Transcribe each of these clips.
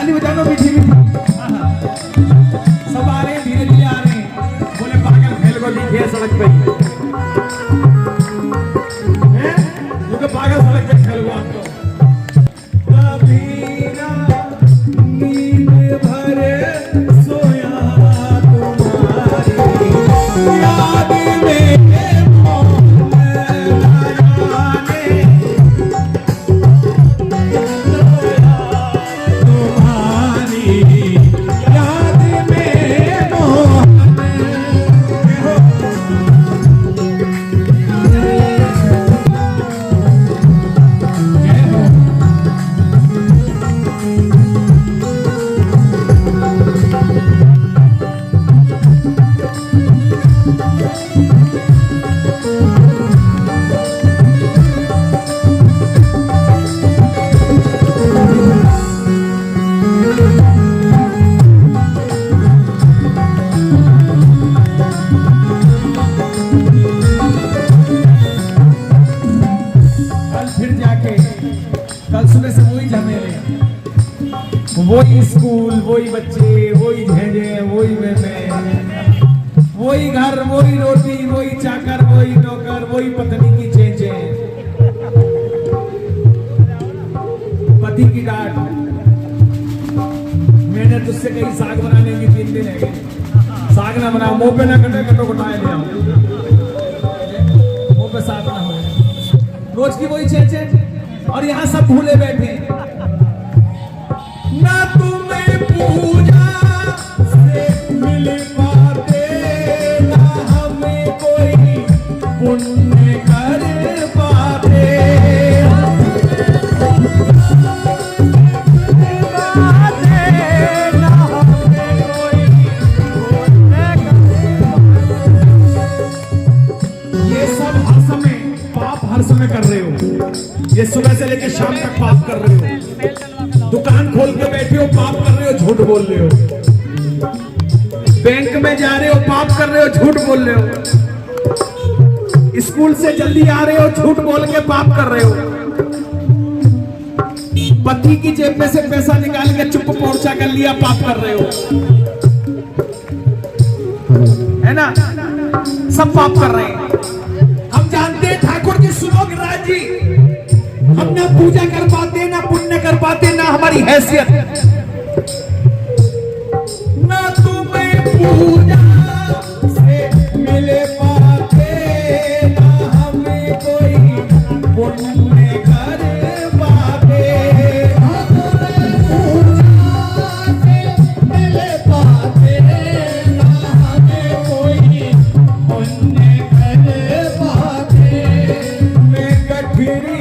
ताली बजानो मीठी मीठी। सब आ रहे हैं, धीरे धीरे आ रहे हैं। बोले पागल खेल को दिखे सड़क पे हैं, क्योंकि पागल सड़क पे खेल हुआ आपको। कभी ना नींद भरे सोया तुम्हारी याद में वही स्कूल, वही बच्चे, वही झेंझे, वही बेबे, वही घर, वही रोटी, वही चाकर, वही नौकर, वही पत्नी की चेंचे, पति की डांट। मैंने तुझसे कहीं साग बनाने की 3 दिन है, साग ना बनाओ, मुंह पे ना कटे, कटो कटाए ले आओ, मुंह पे साग ना हो। रोज की वही चेंचे, और यहाँ सब भूले बैठे। ना तुम्हें पूजा से मिल पाते, ना हमें कोई पुण्य कर पाते। ये सब हर समय पाप, हर समय कर रहे हो। ये सुबह से लेकर शाम तक पाप कर रहे हो। दुकान खोल के बैठे हो, पाप कर रहे हो, झूठ बोल रहे हो। बैंक में जा रहे हो, पाप कर रहे हो, झूठ बोल रहे हो। स्कूल से जल्दी आ रहे हो, झूठ बोल के पाप कर रहे हो। पति की जेब में से पैसा निकाल के चुप पोर्चा कर लिया, पाप कर रहे हो, है ना? सब पाप कर रहे हैं। हम जानते हैं ठाकुर जी, सुनो गिरिराज जी, हम ना पूजा कर पाते, ना पुण्य कर पाते, ना हमारी हैसियत। ना तुम्हें पूजा से मिले पाते, ना हमें कोई पुण्य कर पाते। पूजा से मिले पाते, ना हमें कोई पुण्य कर पाते। मैं कठिरी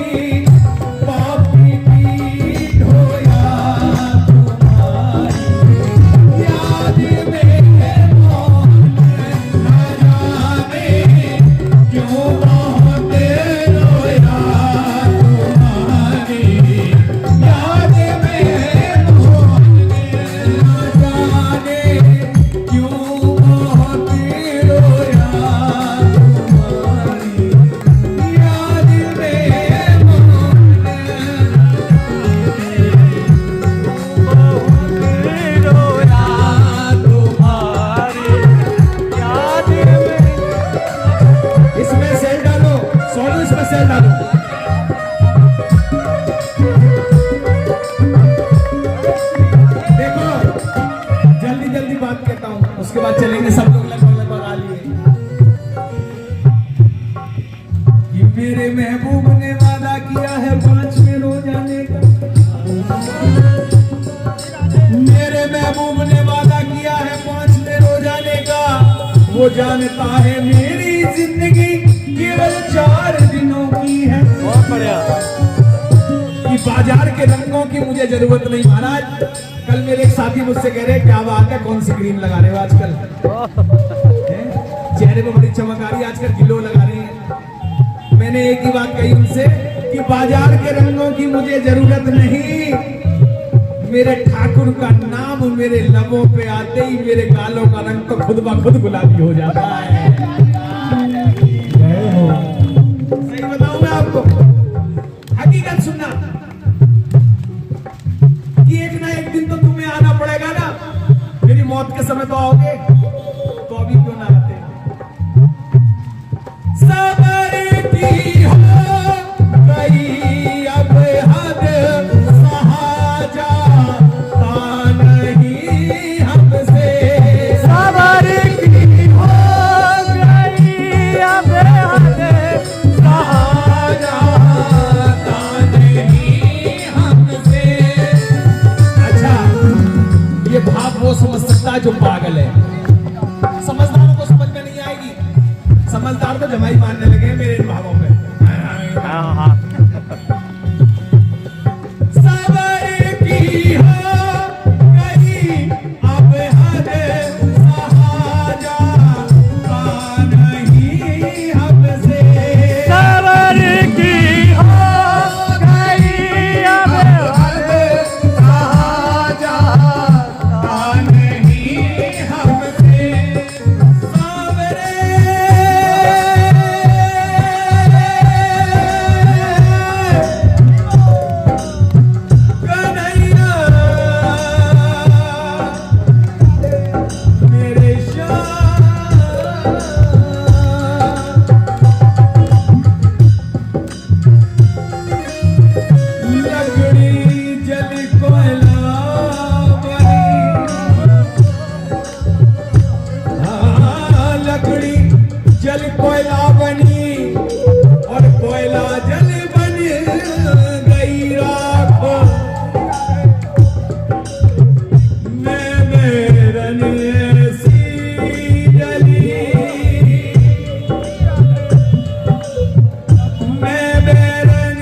उसके बाद चलेंगे सब लोग लगभग आ लिए कि मेरे महबूब ने वादा किया है 5 में रोजाने का। मेरे महबूब ने वादा किया है 5 में रोजाने का। वो जानता है मेरी जिंदगी केवल 4 दिनों की है। बहुत बढ़िया। कि बाजार के रंगों की मुझे जरूरत नहीं महाराज। कल मेरे एक साथी मुझसे कह रहे क्या बात है, कौन सी क्रीम लगा रहे हो आजकल? चेहरे पे बड़ी चमक आ रही है आजकल, ग्लो लगा रहे हैं। मैंने एक ही बात कही उनसे कि बाजार के रंगों की मुझे जरूरत नहीं। मेरे ठाकुर का नाम मेरे लबों पे आते ही मेरे गालों का रंग तो खुद ब खुद गुलाबी हो जाता है। सही बताऊं मैं आपको, हकीकत सुनना कि एक ना एक दिन तो तुम्हें समय तो आओगे, तो अभी क्यों ना आते? सबर की हो गई अब हद, सहा जाता नहीं हमसे। सबर की हो गई अब हद, सहा जाता नहीं हमसे। अच्छा, ये भाव वो समझ सकता है जो पागल है, समझदारों को समझ में नहीं आएगी। समझदार तो जमाई मानने लगे हैं मेरे इन भावों में। सबर की हो गई अब हद, सहा जाता नहीं हमसे। सबर की हो गई अब हद, सहा जाता नहीं हमसे। सावरे कन्हैया मेरे श्याम, लकड़ी जल कोयला बनी, हाँ, लकड़ी जल कोयला बनी और कोयला जल बन गई राख। मैं बेरन ऐसी जली, मैं बेरन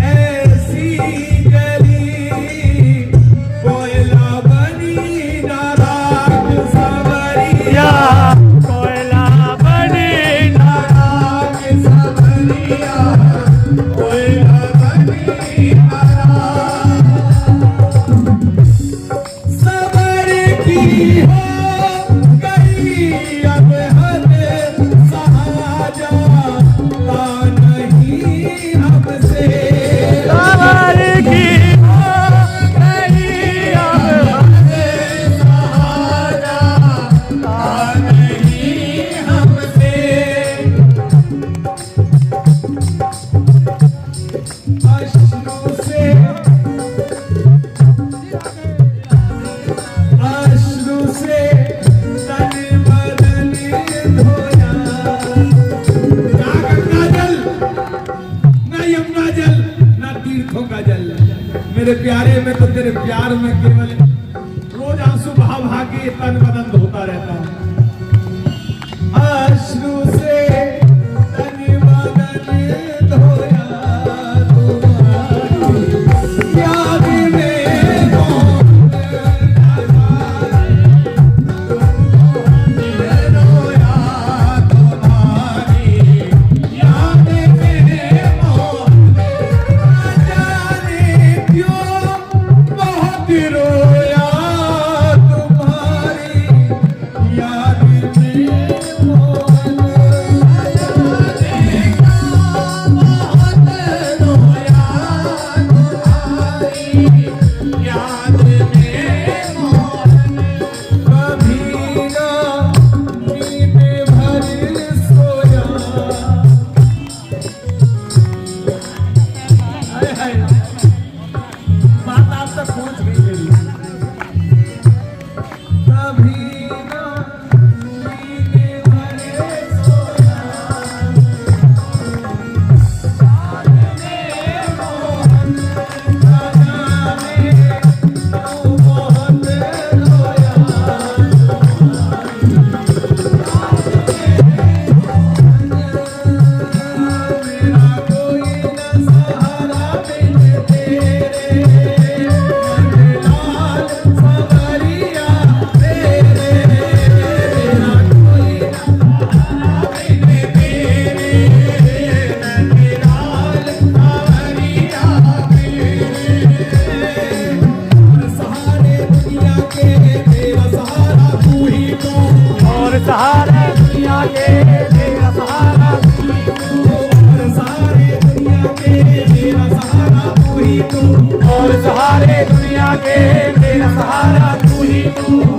ऐसी जली, कोयला बनी ना राख। सवरिया कोयला बनी ना राख, सवरिया कोयला बनी ना राख। सबर की हो गई अब हद, सहा जाता नहीं हमसे। सबर की हो गई अब हद, सहा जाता नहीं हमसे। अश्रु से तन बदन धोया, ना गंगा जल, ना यमुना जल, ना तीर्थों का जल। मेरे प्यारे में तो तेरे प्यार में केवल रोज आंसू बहा बहा के तन बदन धोता रहता हूँ। अश्रु से तन बदन धोया, तुम्हारी याद में मौन रोया, तुम्हारी याद में मौन, न जाने क्यों बहुत रोया, तुम्हारी याद में मौन, न जाने क्यों बहुत रोया, तुम्हारी याद में मौन। कभी ना नींद भर सोया, हाय हाय, बात आप तक पहुंच गई मेरी। कभी ना नींद भर सोया, याद में मौन, न जाने क्यों बहुत रोया, मेरा कोई न सहारा बिन तेरे, नंदलाल सवरिया तेरे। मेरा कोई न सहारा बिन तेरे, नंदलाल सवरिया तेरे। और सहारे दुनिया के तेरा सहारा तू ही तू, और सहारा दुनिया के तेरा सहारा तू ही तू, और सहारे दुनिया के तेरा सहारा तू ही तू, और सहारे दुनिया के तेरा सहारा तू ही तू।